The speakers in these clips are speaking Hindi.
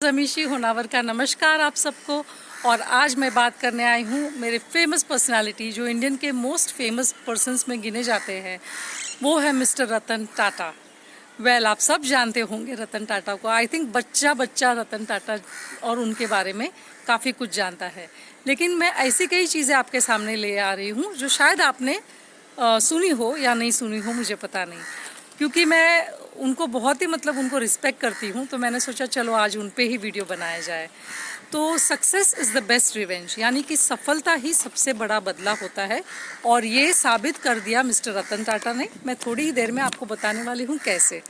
रमीशी होनावर का नमस्कार आप सबको। और आज मैं बात करने आई हूँ मेरे फेमस पर्सनालिटी जो इंडियन के मोस्ट फेमस पर्सन्स में गिने जाते हैं, वो है मिस्टर रतन टाटा। आप सब जानते होंगे रतन टाटा को। आई थिंक बच्चा बच्चा रतन टाटा और उनके बारे में काफ़ी कुछ जानता है। लेकिन मैं ऐसी कई चीज़ें आपके सामने ले आ रही हूँ जो शायद आपने सुनी हो या नहीं सुनी हो, मुझे पता नहीं। क्योंकि मैं उनको बहुत ही उनको रिस्पेक्ट करती हूँ, तो मैंने सोचा चलो आज उन पे ही वीडियो बनाया जाए। तो success is the best revenge, यानी कि सफलता ही सबसे बड़ा बदला होता है, और ये साबित कर दिया मिस्टर रतन टाटा ने। मैं थोड़ी ही देर में आपको बताने वाली हूँ कैसे।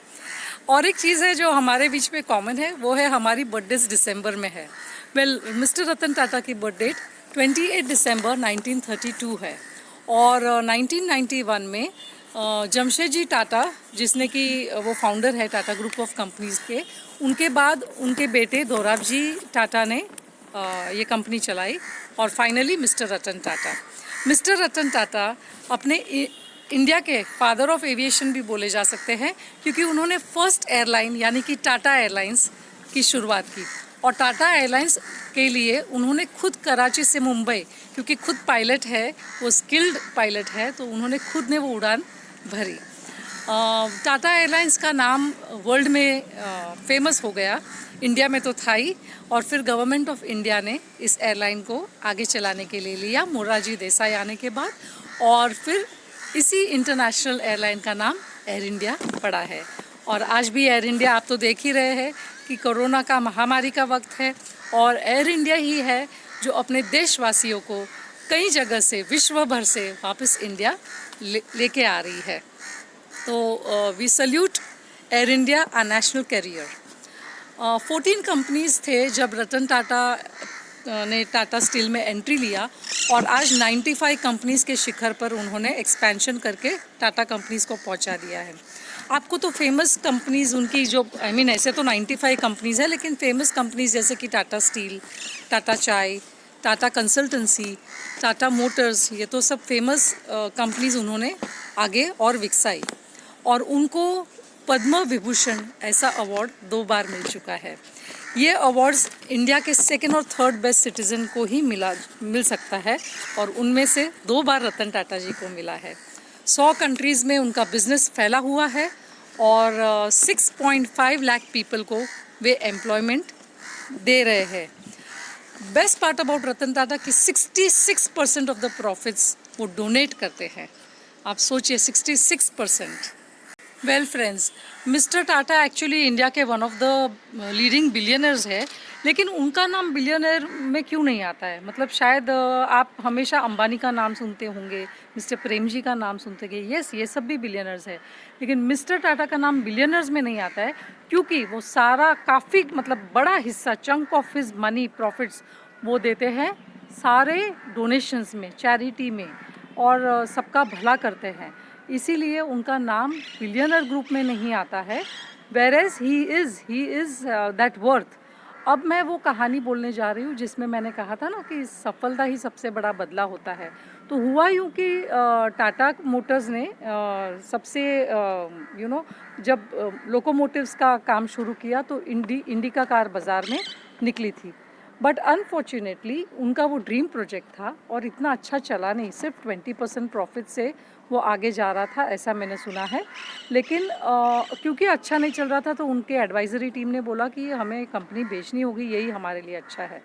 और एक चीज़ है जो हमारे बीच में कॉमन है, वो है हमारी बर्थडेज दिसंबर में है। मिस्टर रतन टाटा की बर्थ डेट 28 दिसंबर 1932 है, और 1991 में जमशेदजी टाटा, जिसने कि वो फाउंडर है टाटा ग्रुप ऑफ कंपनीज़ के, उनके बाद उनके बेटे दोराबजी टाटा ने ये कंपनी चलाई, और फाइनली मिस्टर रतन टाटा अपने इंडिया के फादर ऑफ एविएशन भी बोले जा सकते हैं, क्योंकि उन्होंने फर्स्ट एयरलाइन यानी कि टाटा एयरलाइंस की शुरुआत की। और टाटा एयरलाइंस के लिए उन्होंने खुद कराची से मुंबई, क्योंकि खुद पायलट है, वो स्किल्ड पायलट है, तो उन्होंने खुद ने वो उड़ान भरी। टाटा एयरलाइंस का नाम वर्ल्ड में फेमस हो गया, इंडिया में तो था ही, और फिर गवर्नमेंट ऑफ इंडिया ने इस एयरलाइन को आगे चलाने के लिए लिया मोरारजी देसाई आने के बाद, और फिर इसी इंटरनेशनल एयरलाइन का नाम एयर इंडिया पड़ा है। और आज भी एयर इंडिया, आप तो देख ही रहे हैं कि कोरोना का महामारी का वक्त है, और एयर इंडिया ही है जो अपने देशवासियों को कई जगह से, विश्व भर से वापस इंडिया लेके आ रही है। तो we salute Air India a national carrier. 14 companies थे जब रतन टाटा ने टाटा स्टील में एंट्री लिया, और आज 95 कंपनीज़ के शिखर पर उन्होंने एक्सपेंशन करके टाटा कंपनीज़ को पहुंचा दिया है। आपको तो फेमस कंपनीज़ उनकी जो ऐसे तो 95 कंपनीज़ है, लेकिन फेमस कंपनीज़ जैसे कि टाटा स्टील, टाटा चाय, टाटा कंसल्टेंसी, टाटा मोटर्स, ये तो सब फेमस कंपनीज़ उन्होंने आगे और विकसाई, और उनको पद्म विभूषण ऐसा अवार्ड 2 बार मिल चुका है। ये अवार्ड्स इंडिया के सेकंड और थर्ड बेस्ट सिटीज़न को ही मिल सकता है, और उनमें से 2 बार रतन टाटा जी को मिला है। 100 कंट्रीज़ में उनका बिजनेस फैला हुआ है, और 6.5 लाख पीपल को वे एम्प्लॉयमेंट दे रहे हैं। Best part about Ratan Tata कि 66% ऑफ द प्रॉफिट्स वो डोनेट करते हैं। आप सोचिए 66%। Well friends, mister Tata actually India के one of the leading billionaires है, लेकिन उनका नाम बिलियनर में क्यों नहीं आता है? शायद आप हमेशा अंबानी का नाम सुनते होंगे, मिस्टर प्रेम जी का नाम सुनते होंगे, यस ये सब भी बिलियनर्स है, लेकिन मिस्टर टाटा का नाम बिलियनर्स में नहीं आता है, क्योंकि वो सारा काफ़ी बड़ा हिस्सा, chunk of his money profits वो देते हैं सारे डोनेशंस में, चैरिटी में, और सबका भला करते हैं। इसीलिए उनका नाम बिलियनर ग्रुप में नहीं आता है, वेरेज ही इज़ दैट वर्थ। अब मैं वो कहानी बोलने जा रही हूँ जिसमें मैंने कहा था ना कि सफलता ही सबसे बड़ा बदला होता है। तो हुआ यूँ कि टाटा मोटर्स ने सबसे जब लोकोमोटिव्स का काम शुरू किया तो इंडिका कार बाज़ार में निकली थी, बट अनफॉर्चुनेटली उनका वो ड्रीम प्रोजेक्ट था और इतना अच्छा चला नहीं, सिर्फ 20% प्रॉफिट से वो आगे जा रहा था, ऐसा मैंने सुना है। लेकिन क्योंकि अच्छा नहीं चल रहा था, तो उनके एडवाइज़री टीम ने बोला कि हमें कंपनी बेचनी होगी, यही हमारे लिए अच्छा है।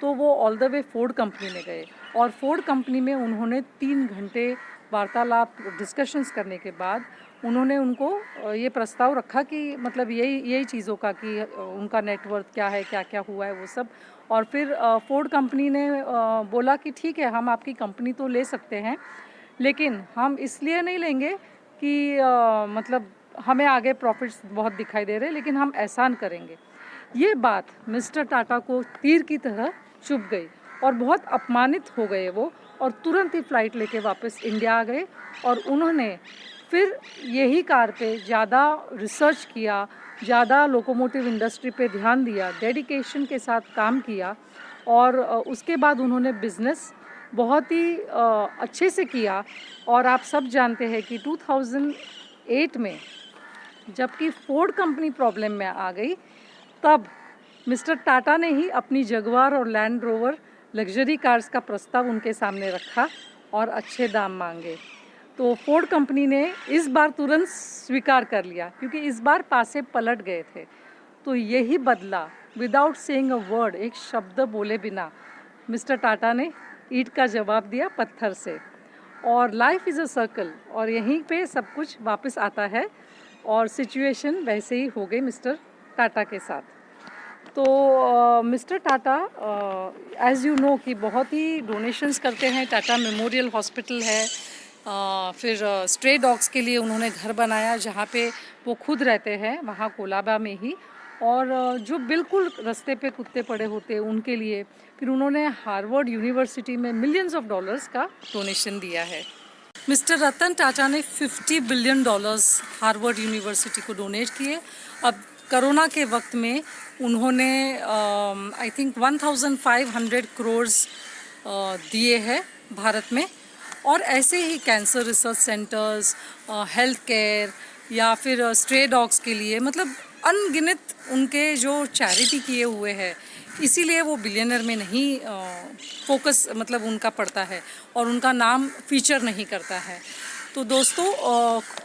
तो वो all the way Ford company में गए, और फोर्ड कंपनी में उन्होंने 3 घंटे वार्तालाप, डिस्कशंस करने के बाद उन्होंने उनको ये प्रस्ताव रखा कि यही चीज़ों का कि उनका नेटवर्थ क्या है, क्या क्या हुआ है वो सब। और फिर फोर्ड कंपनी ने बोला कि ठीक है, हम आपकी कंपनी तो ले सकते हैं, लेकिन हम इसलिए नहीं लेंगे कि हमें आगे प्रॉफिट्स बहुत दिखाई दे रहे हैं, लेकिन हम एहसान करेंगे। ये बात मिस्टर टाटा को तीर की तरह चुभ गई, और बहुत अपमानित हो गए वो, और तुरंत ही फ़्लाइट लेके वापस इंडिया आ गए। और उन्होंने फिर यही कार पे ज़्यादा रिसर्च किया, ज़्यादा लोकोमोटिव इंडस्ट्री पे ध्यान दिया, डेडिकेशन के साथ काम किया, और उसके बाद उन्होंने बिज़नेस बहुत ही अच्छे से किया। और आप सब जानते हैं कि 2008 में जबकि फोर्ड कंपनी प्रॉब्लम में आ गई, तब मिस्टर टाटा ने ही अपनी जगुआर और लैंड रोवर लग्जरी कार्स का प्रस्ताव उनके सामने रखा और अच्छे दाम मांगे। तो फोर्ड कंपनी ने इस बार तुरंत स्वीकार कर लिया, क्योंकि इस बार पासे पलट गए थे। तो यही बदला, विदाउट सेइंग अ वर्ड, एक शब्द बोले बिना मिस्टर टाटा ने ईंट का जवाब दिया पत्थर से। और लाइफ इज़ अ सर्कल, और यहीं पे सब कुछ वापस आता है। और सिचुएशन वैसे ही हो गई मिस्टर टाटा के साथ। तो mister Tata as you know कि बहुत ही डोनेशंस करते हैं। टाटा मेमोरियल हॉस्पिटल है, फिर स्ट्रे डॉग्स के लिए उन्होंने घर बनाया जहाँ पे वो खुद रहते हैं, वहाँ कोलाबा में ही। और जो बिल्कुल रास्ते पे कुत्ते पड़े होते हैं उनके लिए फिर उन्होंने हार्वर्ड यूनिवर्सिटी में मिलियंस ऑफ डॉलर्स का डोनेशन दिया है। मिस्टर रतन टाटा ने $50 बिलियन हार्वर्ड यूनिवर्सिटी को डोनेट किए। अब कोरोना के वक्त में उन्होंने आई थिंक 1500 करोड़ दिए हैं भारत में। और ऐसे ही cancer research centres, health care या फिर स्ट्रे डॉग्स के लिए, मतलब अनगिनत उनके जो चैरिटी किए हुए हैं। इसीलिए वो बिलियनर में नहीं फोकस मतलब उनका पड़ता है और उनका नाम फीचर नहीं करता है। तो दोस्तों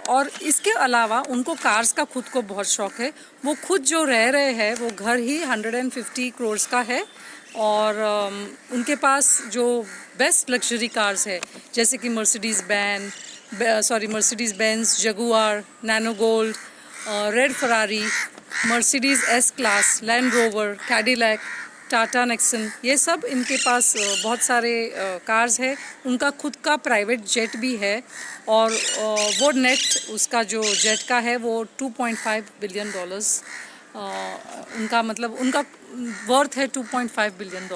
और इसके अलावा उनको कार्स का खुद को बहुत शौक है। वो खुद जो रह रहे हैं वो घर ही 150 करोड़ का है। और उनके पास जो बेस्ट लग्जरी कार्स है, जैसे कि Mercedes Benz, Jaguar, nano gold, red Ferrari, Mercedes S class, land rover, Cadillac, Tata Nexon, ये सब इनके पास बहुत सारे कार्स है। उनका खुद का प्राइवेट जेट भी है। और वो नेट उसका जो जेट का है वो $2.5 बिलियन, उनका मतलब उनका वर्थ है $2.5 बिलियन।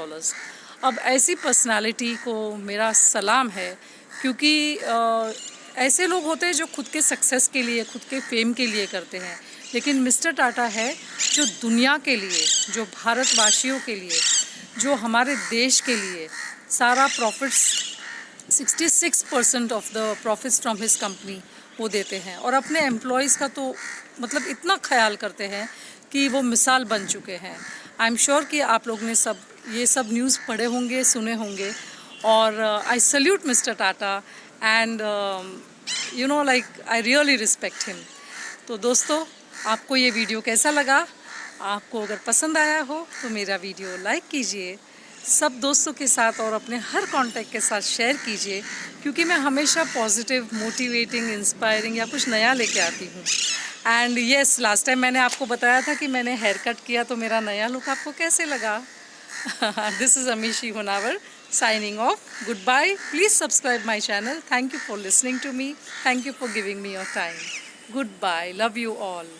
अब ऐसी पर्सनालिटी को मेरा सलाम है, क्योंकि ऐसे लोग होते हैं जो खुद के सक्सेस के लिए, खुद के फेम के लिए करते हैं। लेकिन मिस्टर टाटा है जो दुनिया के लिए, जो भारतवासियों के लिए, जो हमारे देश के लिए सारा profits 66% of the profits from his company वो देते हैं। और अपने एम्प्लॉयज़ का तो मतलब इतना ख्याल करते हैं कि वो मिसाल बन चुके हैं। आई एम श्योर कि आप लोग ने ये सब न्यूज़ पढ़े होंगे, सुने होंगे। और I salute mister Tata and you know like I really respect him. तो दोस्तों, आपको ये वीडियो कैसा लगा? आपको अगर पसंद आया हो तो मेरा वीडियो लाइक कीजिए, सब दोस्तों के साथ और अपने हर कांटेक्ट के साथ शेयर कीजिए, क्योंकि मैं हमेशा पॉजिटिव, मोटिवेटिंग, इंस्पायरिंग या कुछ नया लेके आती हूँ। एंड येस, लास्ट टाइम मैंने आपको बताया था कि मैंने हेयर कट किया, तो मेरा नया लुक आपको कैसे लगा? This is Amishi Honavar signing off. Goodbye. Please subscribe my channel. Thank you for listening to me. Thank you for giving me your time. Goodbye. Love you all.